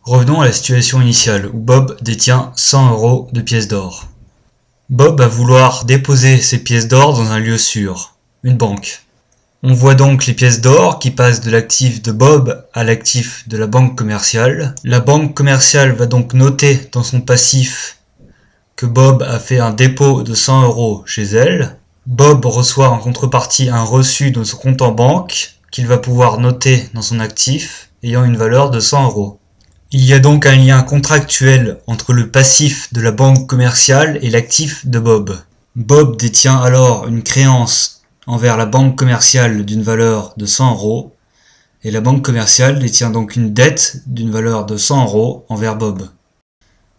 Revenons à la situation initiale où Bob détient 100 € de pièces d'or. Bob va vouloir déposer ses pièces d'or dans un lieu sûr, une banque. On voit donc les pièces d'or qui passent de l'actif de Bob à l'actif de la banque commerciale. La banque commerciale va donc noter dans son passif que Bob a fait un dépôt de 100 € chez elle. Bob reçoit en contrepartie un reçu de son compte en banque qu'il va pouvoir noter dans son actif ayant une valeur de 100 €. Il y a donc un lien contractuel entre le passif de la banque commerciale et l'actif de Bob. Bob détient alors une créance envers la banque commerciale d'une valeur de 100 € et la banque commerciale détient donc une dette d'une valeur de 100 € envers Bob.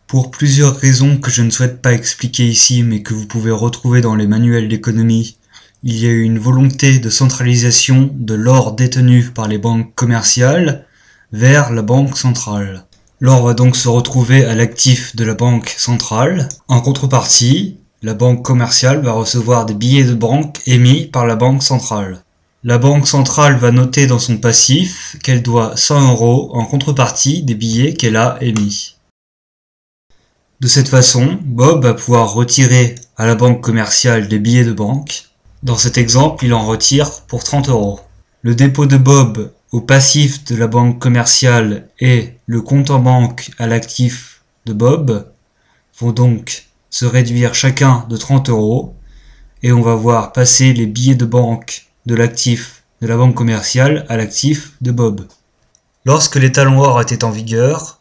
Pour plusieurs raisons que je ne souhaite pas expliquer ici mais que vous pouvez retrouver dans les manuels d'économie, il y a eu une volonté de centralisation de l'or détenu par les banques commerciales vers la banque centrale. L'or va donc se retrouver à l'actif de la banque centrale. En contrepartie, la banque commerciale va recevoir des billets de banque émis par la banque centrale. La banque centrale va noter dans son passif qu'elle doit 100 € en contrepartie des billets qu'elle a émis. De cette façon, Bob va pouvoir retirer à la banque commerciale des billets de banque. Dans cet exemple, il en retire pour 30 €. Le dépôt de Bob au passif de la banque commerciale et le compte en banque à l'actif de Bob vont donc se réduire chacun de 30 € et on va voir passer les billets de banque de l'actif de la banque commerciale à l'actif de Bob. Lorsque les talons or étaient en vigueur,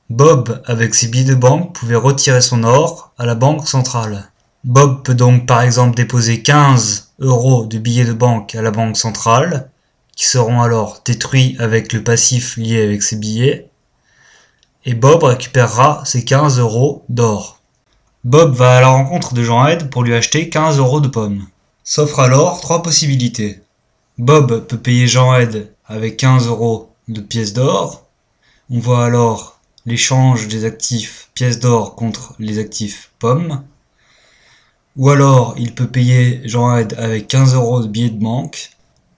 Bob, avec ses billets de banque, pouvait retirer son or à la banque centrale. Bob peut donc par exemple déposer 15 € de billets de banque à la banque centrale, qui seront alors détruits avec le passif lié avec ces billets, et Bob récupérera ses 15 € d'or. Bob va à la rencontre de Jean-Ed pour lui acheter 15 € de pommes. S'offrent alors trois possibilités. Bob peut payer Jean-Ed avec 15 € de pièces d'or. On voit alors l'échange des actifs pièces d'or contre les actifs pommes. Ou alors il peut payer Jean-Ed avec 15 € de billets de banque.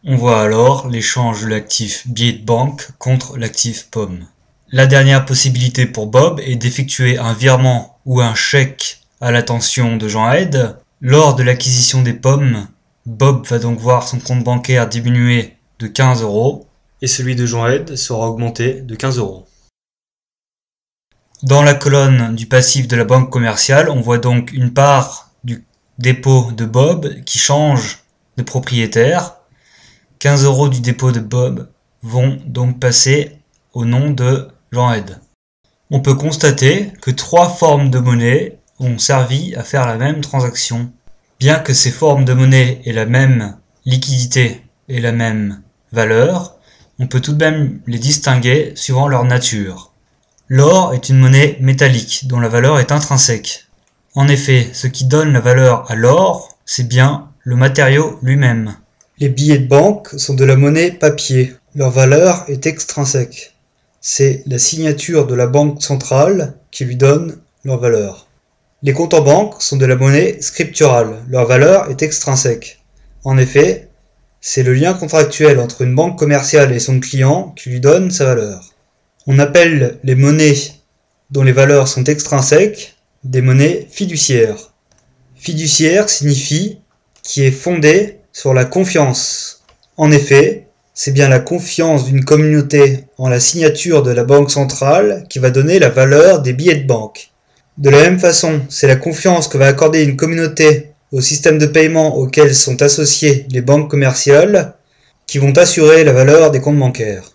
On voit alors l'échange de l'actif billet de banque contre l'actif pomme. La dernière possibilité pour Bob est d'effectuer un virement ou un chèque à l'attention de Jean-Ed. Lors de l'acquisition des pommes, Bob va donc voir son compte bancaire diminuer de 15 € et celui de Jean-Ed sera augmenté de 15 €. Dans la colonne du passif de la banque commerciale, on voit donc une part du dépôt de Bob qui change de propriétaire. 15 € du dépôt de Bob vont donc passer au nom de Jean-Ed. On peut constater que trois formes de monnaie ont servi à faire la même transaction. Bien que ces formes de monnaie aient la même liquidité et la même valeur, on peut tout de même les distinguer suivant leur nature. L'or est une monnaie métallique dont la valeur est intrinsèque. En effet, ce qui donne la valeur à l'or, c'est bien le matériau lui-même. Les billets de banque sont de la monnaie papier. Leur valeur est extrinsèque. C'est la signature de la banque centrale qui lui donne leur valeur. Les comptes en banque sont de la monnaie scripturale. Leur valeur est extrinsèque. En effet, c'est le lien contractuel entre une banque commerciale et son client qui lui donne sa valeur. On appelle les monnaies dont les valeurs sont extrinsèques des monnaies fiduciaires. Fiduciaire signifie qui est fondée sur la confiance. En effet, c'est bien la confiance d'une communauté en la signature de la banque centrale qui va donner la valeur des billets de banque. De la même façon, c'est la confiance que va accorder une communauté au système de paiement auquel sont associées les banques commerciales qui vont assurer la valeur des comptes bancaires.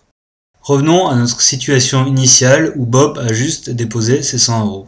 Revenons à notre situation initiale où Bob a juste déposé ses 100 €.